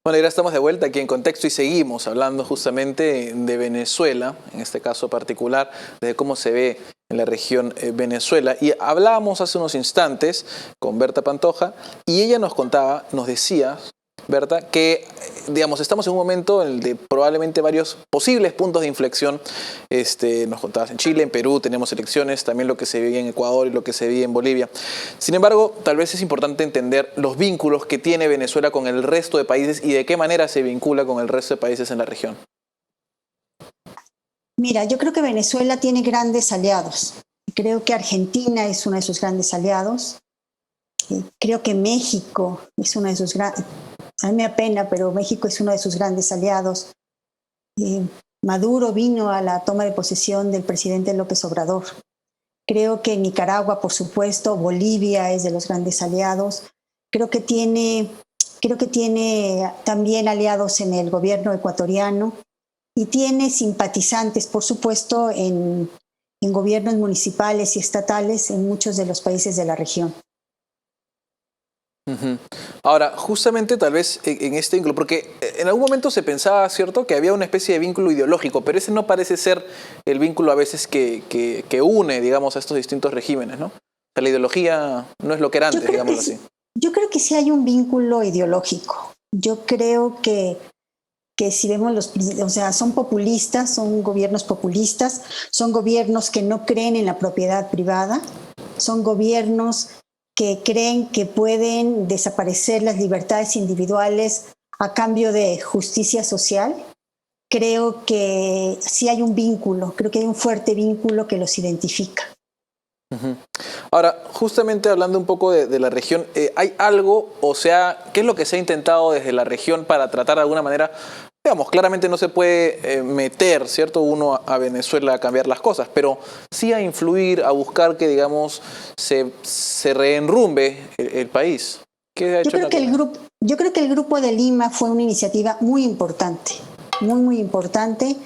Bueno, y ahora estamos de vuelta aquí en Contexto y seguimos hablando justamente de Venezuela, en este caso particular, de cómo se ve en la región Venezuela. Y hablábamos hace unos instantes con Berta Pantoja y ella nos contaba, nos decía, Berta, que digamos, estamos en un momento en el de probablemente varios posibles puntos de inflexión. Nos contabas en Chile, en Perú tenemos elecciones, también lo que se veía en Ecuador y lo que se veía en Bolivia. Sin embargo, tal vez es importante entender los vínculos que tiene Venezuela con el resto de países y de qué manera se vincula con el resto de países en la región. Mira, yo creo que Venezuela tiene grandes aliados. Creo que Argentina es uno de sus grandes aliados. Creo que México es uno de sus grandes... A mí me da pena, pero México es uno de sus grandes aliados. Maduro vino a la toma de posesión del presidente López Obrador. Creo que Nicaragua, por supuesto, Bolivia es de los grandes aliados. Creo que tiene también aliados en el gobierno ecuatoriano y tiene simpatizantes, por supuesto, en gobiernos municipales y estatales en muchos de los países de la región. Ahora, justamente tal vez en este vínculo, porque en algún momento se pensaba, ¿cierto?, que había una especie de vínculo ideológico, pero ese no parece ser el vínculo a veces que une, digamos, a estos distintos regímenes, ¿no? O sea, la ideología no es lo que era antes, digámoslo así. Yo creo que sí hay un vínculo ideológico. Yo creo que si vemos son populistas, son gobiernos populistas, son gobiernos que no creen en la propiedad privada, son gobiernos que creen que pueden desaparecer las libertades individuales a cambio de justicia social. Creo que sí hay un vínculo, creo que hay un fuerte vínculo que los identifica. Ahora, justamente hablando un poco de la región, ¿hay algo, o sea, qué es lo que se ha intentado desde la región para tratar de alguna manera? Digamos, claramente no se puede meter, ¿cierto?, uno a Venezuela a cambiar las cosas, pero sí a influir, a buscar que, digamos, se reenrumbe el país. ¿Qué ha hecho? Yo creo que el Grupo de Lima fue una iniciativa muy importante, muy importante.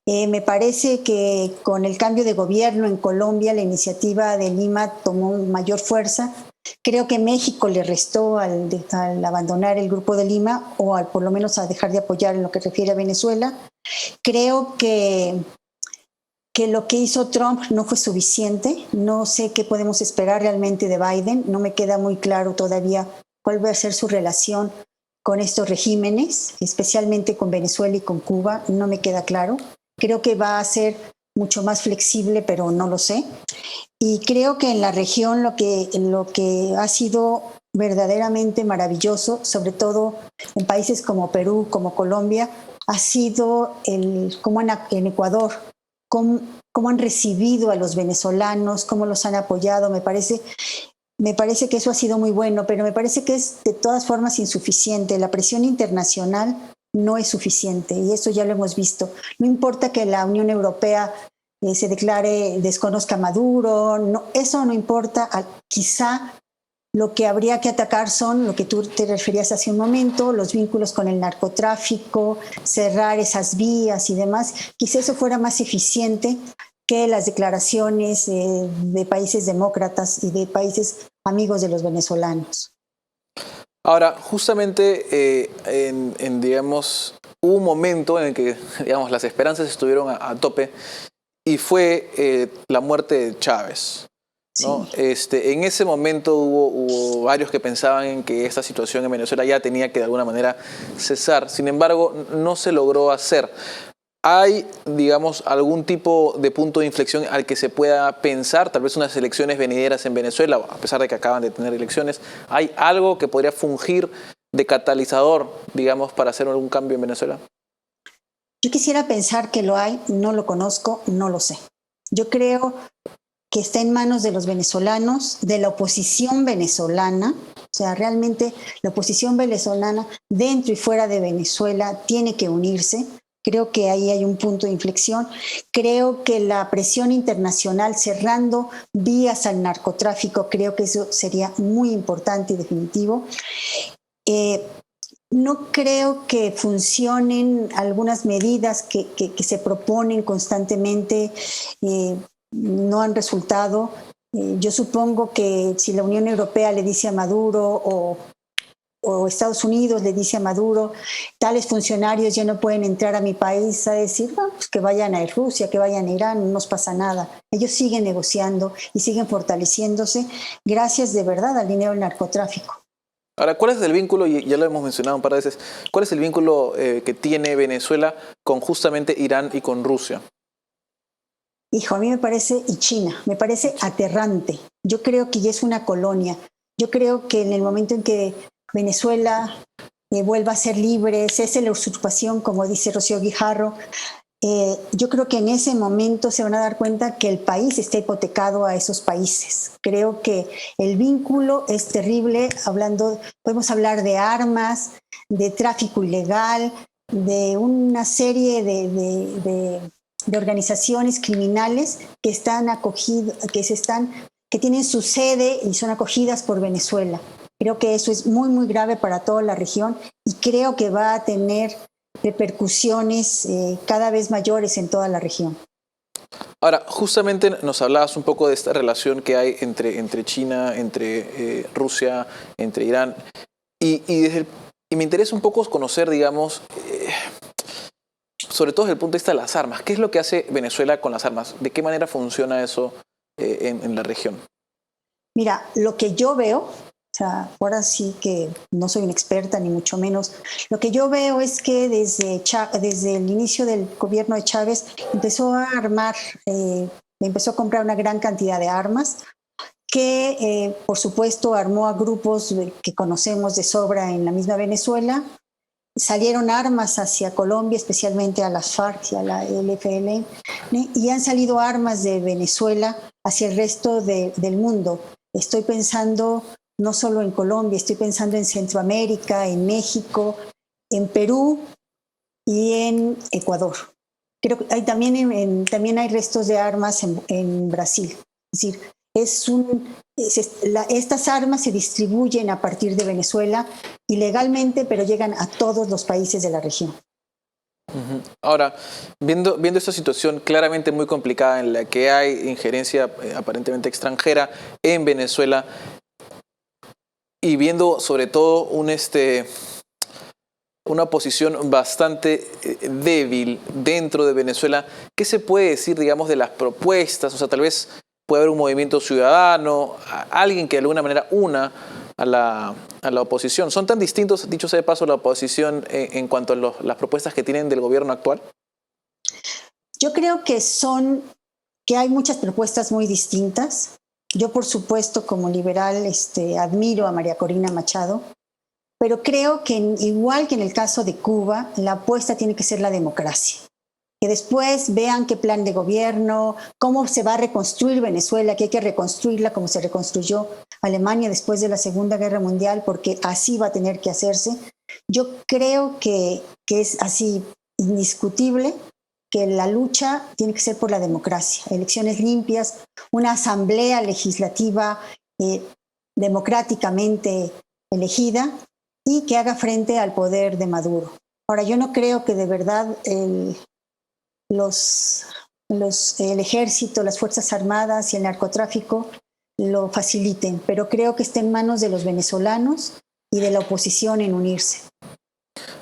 Me parece que con el cambio de gobierno en Colombia, la iniciativa de Lima tomó mayor fuerza. Creo que México le restó al abandonar el Grupo de Lima o por lo menos a dejar de apoyar en lo que refiere a Venezuela. Creo que lo que hizo Trump no fue suficiente. No sé qué podemos esperar realmente de Biden. No me queda muy claro todavía cuál va a ser su relación con estos regímenes, especialmente con Venezuela y con Cuba. No me queda claro. Creo que va a ser mucho más flexible, pero no lo sé. Y creo que en la región lo que ha sido verdaderamente maravilloso, sobre todo en países como Perú, como Colombia, ha sido cómo en Ecuador, cómo han recibido a los venezolanos, cómo los han apoyado. Me parece que eso ha sido muy bueno, pero me parece que es de todas formas insuficiente. La presión internacional no es suficiente y eso ya lo hemos visto. No importa que la Unión Europea se declare, desconozca a Maduro, no, eso no importa. Quizá lo que habría que atacar son, lo que tú te referías hace un momento, los vínculos con el narcotráfico, cerrar esas vías y demás. Quizá eso fuera más eficiente que las declaraciones de países demócratas y de países amigos de los venezolanos. Ahora, justamente digamos, hubo un momento en el que, digamos, las esperanzas estuvieron a tope y fue la muerte de Chávez, ¿no? Sí. En ese momento hubo varios que pensaban en que esta situación en Venezuela ya tenía que de alguna manera cesar. Sin embargo, no se logró hacer. ¿Hay, digamos, algún tipo de punto de inflexión al que se pueda pensar? Tal vez unas elecciones venideras en Venezuela, a pesar de que acaban de tener elecciones. ¿Hay algo que podría fungir de catalizador, digamos, para hacer algún cambio en Venezuela? Yo quisiera pensar que lo hay, no lo conozco, no lo sé. Yo creo que está en manos de los venezolanos, de la oposición venezolana. O sea, realmente la oposición venezolana dentro y fuera de Venezuela tiene que unirse. Creo que ahí hay un punto de inflexión. Creo que la presión internacional cerrando vías al narcotráfico, creo que eso sería muy importante y definitivo. No creo que funcionen algunas medidas que se proponen constantemente, no han resultado. Yo supongo que si la Unión Europea le dice a Maduro o Estados Unidos le dice a Maduro, tales funcionarios ya no pueden entrar a mi país, a decir, bueno, pues que vayan a Rusia, que vayan a Irán, no nos pasa nada. Ellos siguen negociando y siguen fortaleciéndose gracias de verdad al dinero del narcotráfico. Ahora, ¿cuál es el vínculo, y ya lo hemos mencionado un par de veces, cuál es el vínculo que tiene Venezuela con justamente Irán y con Rusia? Hijo, a mí me parece, y China, me parece aterrante. Yo creo que ya es una colonia. Yo creo que en el momento en que Venezuela vuelva a ser libre, cese la usurpación, como dice Rocío Guijarro, yo creo que en ese momento se van a dar cuenta que el país está hipotecado a esos países. Creo que el vínculo es terrible, podemos hablar de armas, de tráfico ilegal, de una serie de organizaciones criminales que están acogidas, que tienen su sede y son acogidas por Venezuela. Creo que eso es muy, muy grave para toda la región y creo que va a tener repercusiones cada vez mayores en toda la región. Ahora, justamente nos hablabas un poco de esta relación que hay entre China, entre Rusia, entre Irán, y me interesa un poco conocer, digamos, sobre todo desde el punto de vista de las armas. ¿Qué es lo que hace Venezuela con las armas? ¿De qué manera funciona eso en la región? Mira, lo que yo veo, o sea, ahora sí que no soy una experta ni mucho menos, lo que yo veo es que desde el inicio del gobierno de Chávez empezó a empezó a comprar una gran cantidad de armas que por supuesto armó a grupos que conocemos de sobra en la misma Venezuela. Salieron armas hacia Colombia, especialmente a las FARC y a la LFL, y han salido armas de Venezuela hacia el resto del mundo. Estoy pensando no solo en Colombia, estoy pensando en Centroamérica, en México, en Perú y en Ecuador. Creo que también hay restos de armas en Brasil. Es decir, estas armas se distribuyen a partir de Venezuela ilegalmente, pero llegan a todos los países de la región. Ahora, viendo esta situación claramente muy complicada en la que hay injerencia aparentemente extranjera en Venezuela y viendo sobre todo una posición bastante débil dentro de Venezuela, ¿qué se puede decir, digamos, de las propuestas? O sea, tal vez puede haber un movimiento ciudadano, alguien que de alguna manera una a la oposición. ¿Son tan distintos, dicho sea de paso, la oposición en cuanto a las propuestas que tienen del gobierno actual? Yo creo que hay muchas propuestas muy distintas. Yo, por supuesto, como liberal, admiro a María Corina Machado, pero creo que igual que en el caso de Cuba, la apuesta tiene que ser la democracia. Que después vean qué plan de gobierno, cómo se va a reconstruir Venezuela, que hay que reconstruirla como se reconstruyó Alemania después de la Segunda Guerra Mundial, porque así va a tener que hacerse. Yo creo que es así indiscutible que la lucha tiene que ser por la democracia, elecciones limpias, una asamblea legislativa democráticamente elegida y que haga frente al poder de Maduro. Ahora, yo no creo que de verdad el ejército, las Fuerzas Armadas y el narcotráfico lo faciliten, pero creo que está en manos de los venezolanos y de la oposición en unirse.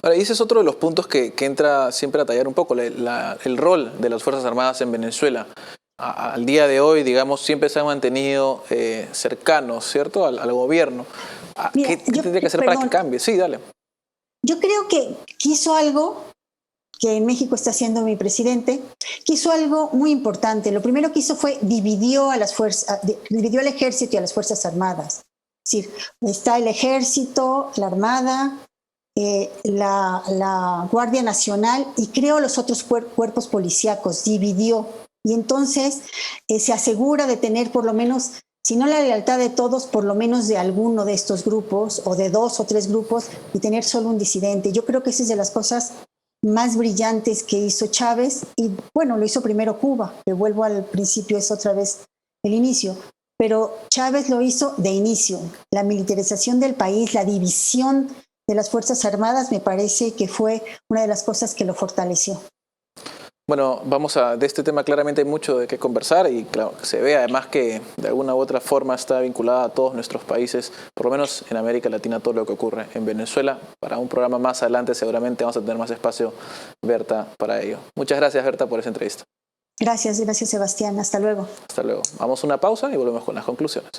Ahora, y ese es otro de los puntos que entra siempre a tallar un poco, el rol de las Fuerzas Armadas en Venezuela. Al día de hoy, digamos, siempre se han mantenido cercanos, ¿cierto?, al gobierno. Mira, ¿Qué tendría que hacer para que cambie? Sí, dale. Yo creo que quiso algo que en México está haciendo mi presidente, quiso algo muy importante. Lo primero que hizo fue dividió el ejército y a las Fuerzas Armadas. Es decir, está el ejército, la Armada, la Guardia Nacional y creó los otros cuerpos policíacos, dividió. Y entonces se asegura de tener por lo menos, si no la lealtad de todos, por lo menos de alguno de estos grupos o de 2 o 3 grupos y tener solo un disidente. Yo creo que esa es de las cosas más brillantes que hizo Chávez y bueno, lo hizo primero Cuba, que vuelvo al principio, es otra vez el inicio, pero Chávez lo hizo de inicio. La militarización del país, la división de las Fuerzas Armadas me parece que fue una de las cosas que lo fortaleció. Bueno, de este tema claramente hay mucho de qué conversar y claro, se ve además que de alguna u otra forma está vinculada a todos nuestros países, por lo menos en América Latina, todo lo que ocurre en Venezuela. Para un programa más adelante seguramente vamos a tener más espacio, Berta, para ello. Muchas gracias, Berta, por esa entrevista. Gracias, Sebastián. Hasta luego. Hasta luego. Vamos a una pausa y volvemos con las conclusiones.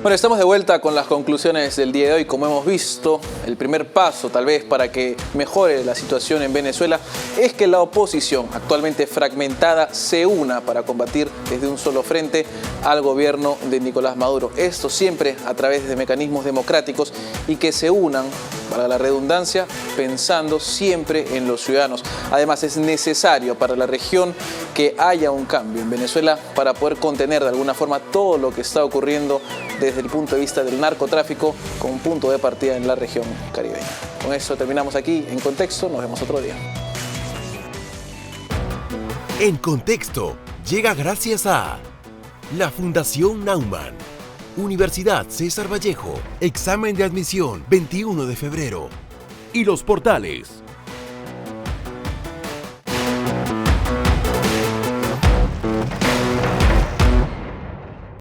Bueno, estamos de vuelta con las conclusiones del día de hoy. Como hemos visto, el primer paso tal vez para que mejore la situación en Venezuela es que la oposición, actualmente fragmentada, se una para combatir desde un solo frente al gobierno de Nicolás Maduro. Esto siempre a través de mecanismos democráticos y que se unan, para la redundancia, pensando siempre en los ciudadanos. Además, es necesario para la región que haya un cambio en Venezuela para poder contener de alguna forma todo lo que está ocurriendo desde el punto de vista del narcotráfico, con un punto de partida en la región caribeña. Con eso terminamos aquí En Contexto. Nos vemos otro día. En Contexto llega gracias a la Fundación Naumann, Universidad César Vallejo, examen de admisión 21 de febrero y los portales